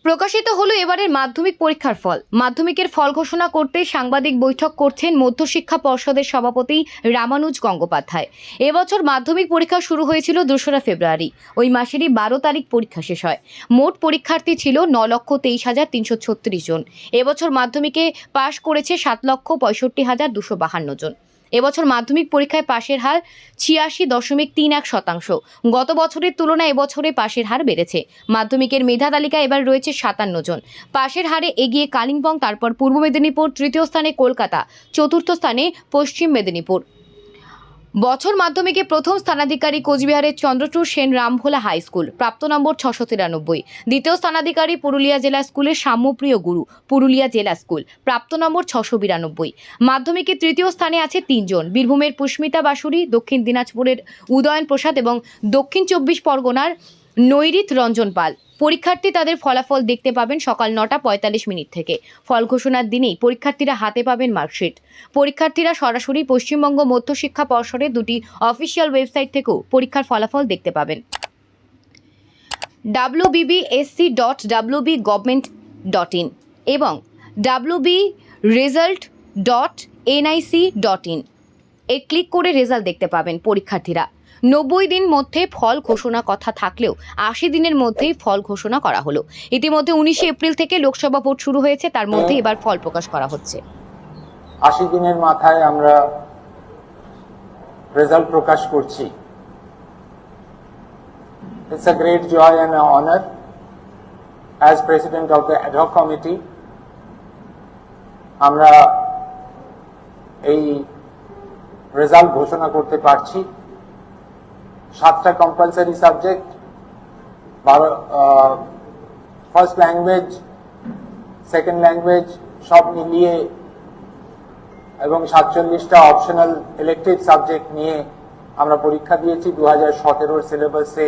প্রকাশিত হলো এবারের মাধ্যমিক পরীক্ষার ফল। মাধ্যমিকের ফল ঘোষণা করতে সাংবাদিক বৈঠক করছেন মধ্যশিক্ষা পর্ষদের সভাপতি রামানুজ গঙ্গোপাধ্যায়। এবছর মাধ্যমিক পরীক্ষা শুরু হয়েছিল ২রা ফেব্রুয়ারি। ওই মাসেরই ১২ তারিখ পরীক্ষা শেষ হয়। মোট পরীক্ষার্থী ছিল ৯,২৩,৩৩৬ জন। এবছর মাধ্যমিকে পাশ করেছে ৭,৬৫,২৫২ জন। এবছর মাধ্যমিক পরীক্ষায় পাশের হার ৮৬.৩১%। গত বছরের তুলনায় এবছরে পাশের হার বেড়েছে। মাধ্যমিকের মেধা তালিকায় এবার রয়েছে ৫৭ জন। পাশের হারে এগিয়ে কালিম্পং, তারপর পূর্ব মেদিনীপুর, তৃতীয় স্থানে কলকাতা, চতুর্থ স্থানে পশ্চিম মেদিনীপুর। বছর মাধ্যমিকে প্রথম স্থানাধিকারী কোচবিহারের চন্দ্রচূড় সেন রামভোলা হাই স্কুল, প্রাপ্ত নম্বর ৬৯৩। দ্বিতীয় স্থানাধিকারী পুরুলিয়া জেলা স্কুলের সাম্যপ্রিয় গুরু, পুরুলিয়া জেলা স্কুল, প্রাপ্ত নম্বর ৬৯২। মাধ্যমিকে তৃতীয় স্থানে আছে ৩ জন, বীরভূমের পুষ্মিতা বাসুরি, দক্ষিণ দিনাজপুরের উদয়ন প্রসাদ এবং দক্ষিণ ২৪ পরগনার নৈরিত রঞ্জন পাল। পরীক্ষার্থী তাদের ফলাফল দেখতে পাবেন সকাল ৯:৪৫ থেকে। ফল ঘোষণার দিনেই পরীক্ষার্থীরা হাতে পাবেন মার্কশিট। পরীক্ষার্থীরা সরাসরি পশ্চিমবঙ্গ মধ্যশিক্ষা পর্ষদের দুটি অফিসিয়াল ওয়েবসাইট থেকেও পরীক্ষার ফলাফল দেখতে পাবেন। wbbsc.wbgovernment.in এবং wbresult.nic.in ক্লিক করে রেজাল্ট দেখতে পাবেন পরীক্ষার্থীরা। ৯০ দিন মধ্যে ফল ঘোষণা কথা থাকলেও ৮০ দিনের মধ্যেই ফল ঘোষণা করা হলো। ইতিমধ্যে ১৯ এপ্রিল থেকে লোকসভা ভোট শুরু হয়েছে, তার মধ্যে এবার ফল প্রকাশ করা হচ্ছে। ৮০ দিনের মাথায় আমরা রেজাল্ট প্রকাশ করছি। It's a great joy and an honor as president of the ad hoc committee আমরা এই রেজাল্ট ঘোষণা করতে পারছি। 7টা compulsory subject, first language, second language সব মিলিয়ে এবং 47টা অপশনাল ইলেক্টিভ সাবজেক্ট নিয়ে আমরা পরীক্ষা দিয়েছি 2017 সিলেবাসে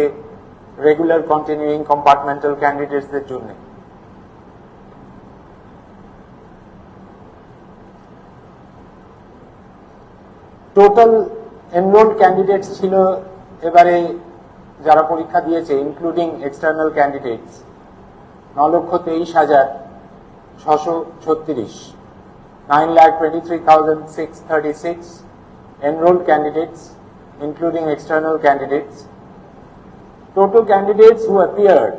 রেগুলার কন্টিনিউইং কম্পার্টমেন্টাল ক্যান্ডিডেটসদের জন্য। টোটাল এনরোলড ক্যান্ডিডেটস ছিল এবারে যারা পরীক্ষা দিয়েছে including external candidates ৯,২৩,৬৩৬, 9,23,636 enrolled candidates including external candidates. Total candidates who appeared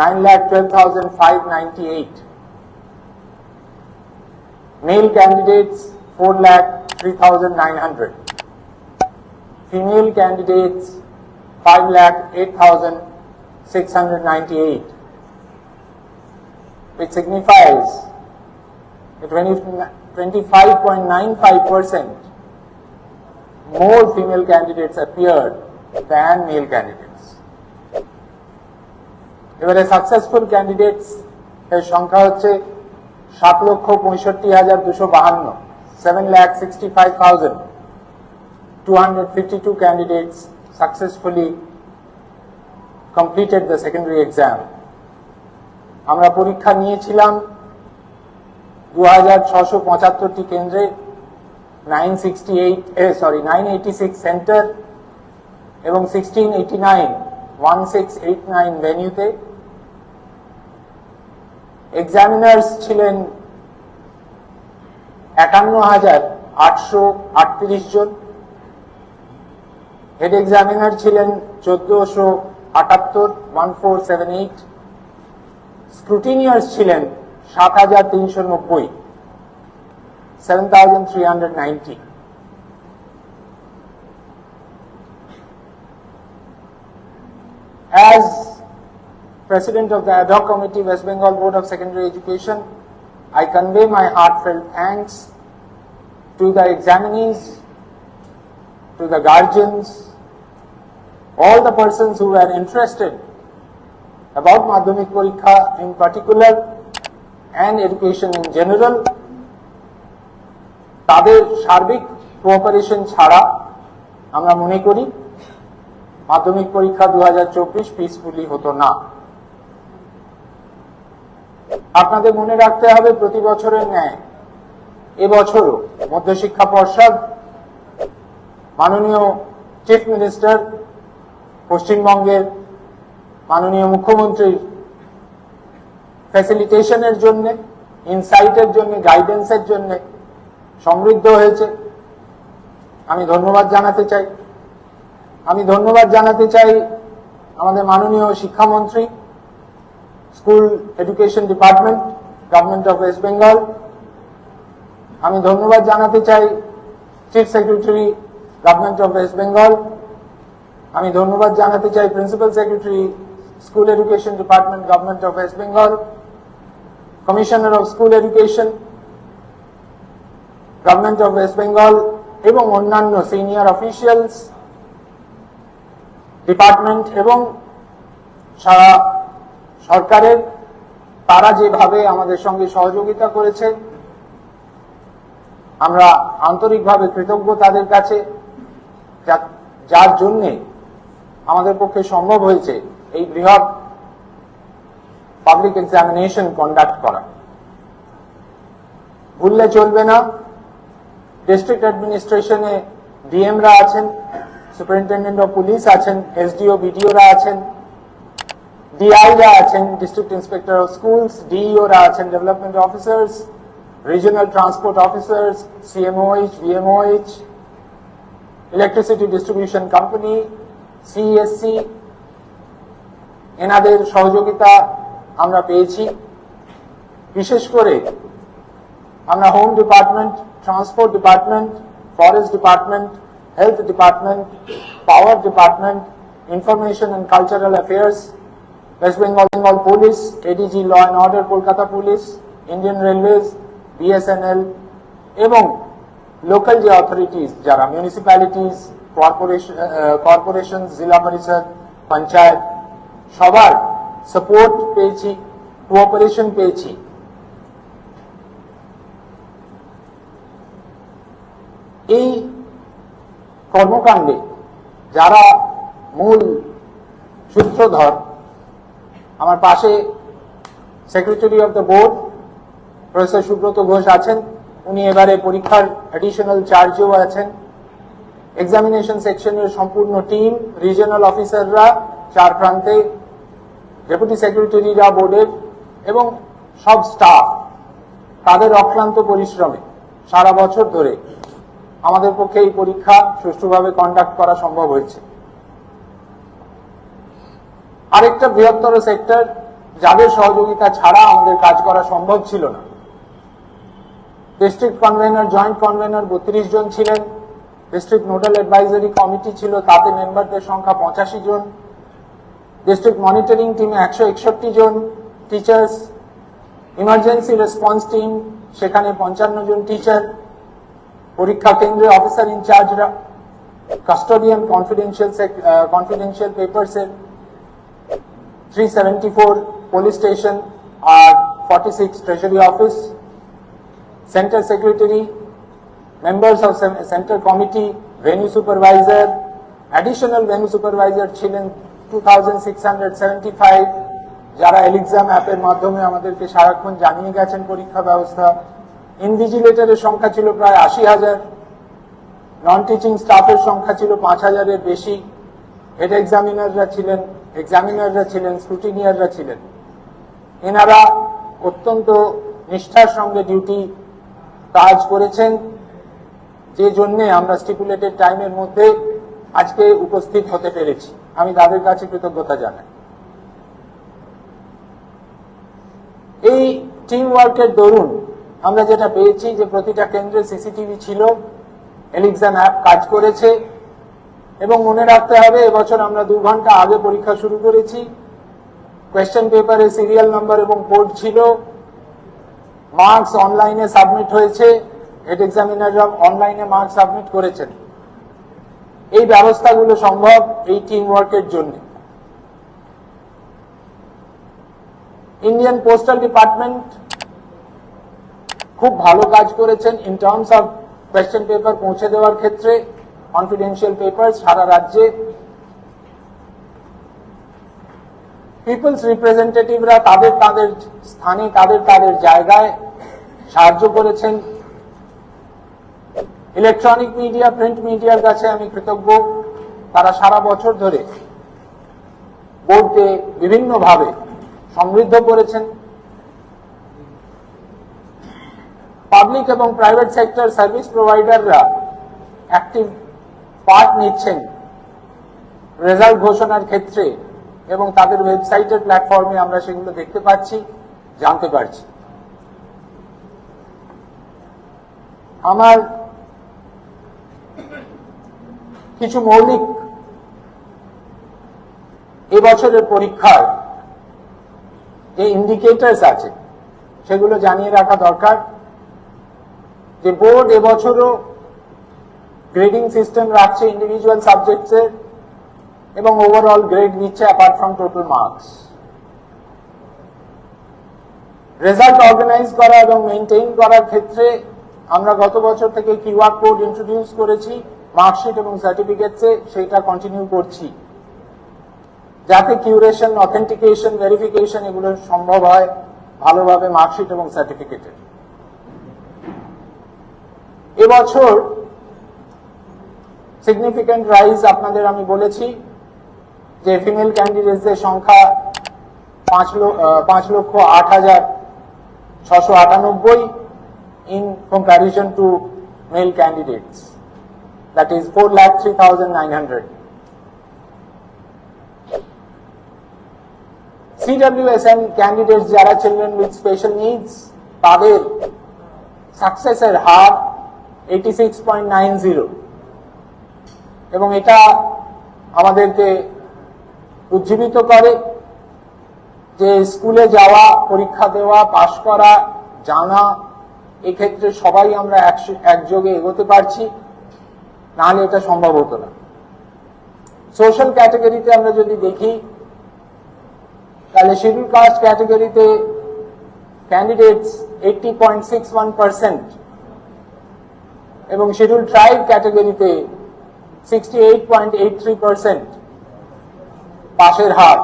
9,12,598, male candidates 4,03,900, female candidates 5,08,698, which signifies a 25.95% more female candidates appeared than male candidates. এবারে successful candidates এর সংখ্যা হচ্ছে 7,65,252, 7,65,252 candidates successfully completed the secondary exam. আমরা পরীক্ষা নিয়েছিলাম 2,675টি কেন্দ্রে, 986 centre এবং 1689 ভেন্যুতে। এক্সামিনার্স ছিলেন ৫১,৮৩৮ জন, হেড এক্সামিনার ছিলেন ১৪৭৮, স্ক্রুটিনিয়ার্স ছিলেন ৭,৩৯০, 7,390. As President of the Ad hoc Committee, West Bengal Board of Secondary Education, I convey my heartfelt thanks to the examinees, to the guardians, all the persons who were interested about Madhyamik Parikha in particular and education in general. তাদের সার্বিক cooperation ছাড়া আমরা মনে করি মাধ্যমিক পরীক্ষা 2024 peacefully হতো না। আপনাদের মনে রাখতে হবে প্রতি বছরের ন্যায় এবছরও মধ্যশিক্ষা পর্ষদ মাননীয় চিফ মিনিস্টার, পশ্চিমবঙ্গের মাননীয় মুখ্যমন্ত্রীর ফ্যাসিলিটেশনের জন্য, ইনসাইটের জন্য, গাইডেন্সের জন্য সমৃদ্ধ হয়েছে। আমি ধন্যবাদ জানাতে চাই। আমি ধন্যবাদ জানাতে চাই আমাদের মাননীয় শিক্ষামন্ত্রী, school education department, government of West Bengal. আমি ধন্যবাদ জানাতে চাই chief secretary, government of West Bengal. আমি ধন্যবাদ জানাতে চাই principal secretary, school education department, government of West Bengal, commissioner of school education, government of West Bengal এবং অন্যান্য সিনিয়র অফিসিয়ালস, ডিপার্টমেন্ট এবং সারা সরকারের, তারা যেভাবে আমাদের সঙ্গে সহযোগিতা করেছে আমরা আন্তরিকভাবে কৃতজ্ঞ তাদের কাছে, যার জন্য আমাদের পক্ষে সম্ভব হয়েছে এই বৃহৎ পাবলিক এক্সামিনেশন কন্ডাক্ট করা। ভুললে চলবে না, ডিস্ট্রিক্ট অ্যাডমিনিস্ট্রেশনে ডিএমরা আছেন, সুপারিনটেন্ডেন্ট অফ পুলিশ আছেন, এসডিও বিডিওরা আছেন, ডিআইরা আছেন, ডিস্ট্রিক্ট ইন্সপেক্টর অফ স্কুলস, ডিইওরা আছেন, development officers, regional transport officers, CMOH, VMOH, electricity distribution company, CSC, এনাদের সহযোগিতা আমরা পেয়েছি। বিশেষ করে আমরা home department, transport department, forest department, health department, power department, information and cultural affairs, West Bengal police, ADG law and order Kolkata police, Indian railways, BSNL এবং local যে authorities যারা মিউনিসিপ্যালিটিস, কর্পোরেশন, জেলা পরিষদ, পঞ্চায়েত, সবার সাপোর্ট পেয়েছি, কোঅপারেশন পেয়েছি। এই কর্মকাণ্ডে যারা মূল সূত্রধর, আমার পাশে secretary of the board professor Subrata Ghosh আছেন, উনি এবারে পরীক্ষার অ্যাডিশনাল চার্জেও আছেন। এক্সামিনেশন সেকশনের সম্পূর্ণ টিম, রিজিওনাল অফিসাররা চার প্রান্তে, ডেপুটি সেক্রেটারিরা বোর্ডের এবং সব স্টাফ, তাদের অক্লান্ত পরিশ্রমে সারা বছর ধরে আমাদের পক্ষে এই পরীক্ষা সুষ্ঠুভাবে কন্ডাক্ট করা সম্ভব হয়েছে। আরেকটা বৃহত্তর সেক্টর যাদের সহযোগিতা ছাড়া আমাদের কাজ করা সম্ভব ছিল না, ডিস্ট্রিক্ট কনভেনর, জয়েন্ট কনভেনর 32 জন ছিলেন, ডিস্ট্রিক্ট নোডাল অ্যাডভাইজারি কমিটি ছিল, তাতে মেম্বারদের সংখ্যা 85 জন, ডিস্ট্রিক্ট মনিটরিং টিমে 161 জন টিচার্স, ইমার্জেন্সি রেসপন্স টিম সেখানে 55 জন টিচার, পরীক্ষা কেন্দ্রে অফিসার ইনচার্জরা, কাস্টোডিয়ান কনফিডেন্সিয়াল পেপারস এর 374, পুলিশ স্টেশন আর 46 treasury office, centre secretary, members of centre committee, venue supervisor, additional venue supervisor ছিলেন 2675, যারা এলিক্সাম অ্যাপের মাধ্যমে আমাদেরকে সারাক্ষণ জানিয়ে গেছেন পরীক্ষা ব্যবস্থা। ইনভিজিলেটরের সংখ্যা ছিল প্রায় 80,000, নন টিচিং স্টাফের সংখ্যা ছিল 5,000-এর বেশি, হেড এক্সামিনাররা ছিলেন, স্ক্রুটিনিয়াররা ছিলেন। এনারা অত্যন্ত নিষ্ঠার সঙ্গে ডিউটি কাজ করেছেন, যে জন্যে আমরা স্টিপুলেটেড টাইমের মধ্যে আজকে উপস্থিত হতে পেরেছি। আমি তাদের কাছে কৃতজ্ঞতা জানাই। এই টিম ওয়ার্কের দরুন আমরা যেটা পেয়েছি যে প্রতিটা কেন্দ্রে সিসিটিভি ছিল, এলিক্সাম অ্যাপ কাজ করেছে এবং মনে রাখতে হবে এবছর আমরা 2 ঘন্টা আগে পরীক্ষা শুরু করেছি। কোয়েশ্চেন পেপারে সিরিয়াল নাম্বার এবং কোড ছিল, মার্কস অনলাইনে সাবমিট হয়েছে, হেড এক্সামিনাররা অনলাইনে মার্কস সাবমিট করেছেন। এই ব্যবস্থাগুলো সম্ভব এই টিম ওয়ার্কের জন্য। ইন্ডিয়ান পোস্টাল ডিপার্টমেন্ট খুব ভালো কাজ করেছেন in terms of question paper পৌঁছে দেওয়ার ক্ষেত্রে, কনফিডেন্সিয়াল পেপার সারা রাজ্যে। পিপলস রিপ্রেজেন্টেটিভরা তাদের স্থানে, তাদের জায়গায় সাহায্য করেছেন। ইলেকট্রনিক মিডিয়া, প্রিন্ট মিডিয়ার কাছে আমি কৃতজ্ঞ, তারা সারা বছর ধরে বোর্ডকে বিভিন্নভাবে সমৃদ্ধ করেছেন। পাবলিক এবং প্রাইভেট সেক্টর সার্ভিস প্রোভাইডাররা অ্যাক্টিভ পার্ট নিচ্ছেন রেজাল্ট ঘোষণার ক্ষেত্রে, এবং তাদের ওয়েবসাইটের প্ল্যাটফর্মে আমরা সেগুলো দেখতে পাচ্ছি, জানতে পারছি। আমার কিছু মৌলিক এবছরের পরীক্ষার যে ইন্ডিকেটরস আছে সেগুলো জানিয়ে রাখা দরকার। যে বোর্ড এবছরও গ্রেডিং সিস্টেম রাখছে ইন্ডিভিজুয়াল সাবজেক্টসের, এবং ওভারঅল গ্রেড নিচ্ছে apart from total marks. Result organise করা এবং মেইনটেইন করার ক্ষেত্রে আমরা গত বছর থেকে কিউআর কোড ইন্ট্রোডিউস করেছি মার্কশিট এবং সার্টিফিকেটসে, সেটা কন্টিনিউ করছি যাতে কিউরেশন, অথেন্টিকেশন, ভেরিফিকেশন এগুলো সম্ভব হয় ভালোভাবে মার্কশিট এবং সার্টিফিকেটের। এবছর সিগনিফিক্যান্ট রাইজ আপনাদের আমি বলেছি যে ফিমেল ক্যান্ডিডেটসদের সংখ্যা 5,08,698 in comparison to male candidates, that is 4,03,900. CWSM candidates যারা children with special needs তাদের সাকসেসের হার 86.90, এবং এটা আমাদেরকে উজ্জীবিত করে যে স্কুলে যাওয়া, পরীক্ষা দেওয়া, পাশ করা, জানা, এক্ষেত্রে সবাই আমরা একযোগে এগোতে পারছি, নাহলে এটা সম্ভব হতো না। সোশ্যাল ক্যাটাগরিতে আমরা যদি দেখি তাহলে শিডিউল কাস্ট ক্যাটাগরিতে ক্যান্ডিডেটস 80.61% এবং শিডিউল ট্রাইব ক্যাটাগরিতে 68.83% পাশের হার।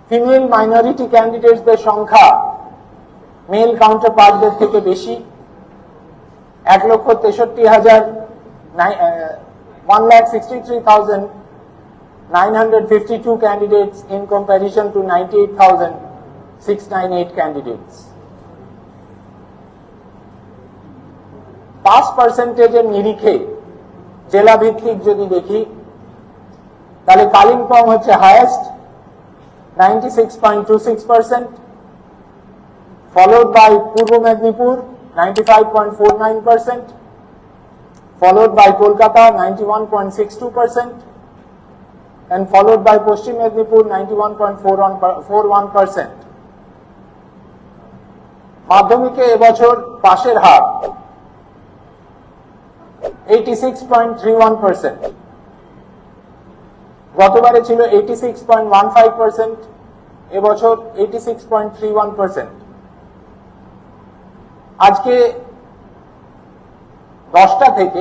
ফিমেল মাইনরিটি ক্যান্ডিডেটসদের সংখ্যা মেল কাউন্টারপার্টদের থেকে বেশি, 1,63,952 candidates in comparison to 98,698 candidates. Pass পার্সেন্টেজের নিরিখে জেলা ভিত্তিক যদি দেখি তাহলে কালিম্পং হচ্ছে highest 96.26%, followed by Purbo Medinipur 95.49%, followed by Kolkata 91.62%, and followed by Paschim Medinipur 91.41%. মাধ্যমিকে এবছর পাশের হার 86.31%, গতবারে ছিল 86.15%, এবছর 86.31%। আজকে 10টা থেকে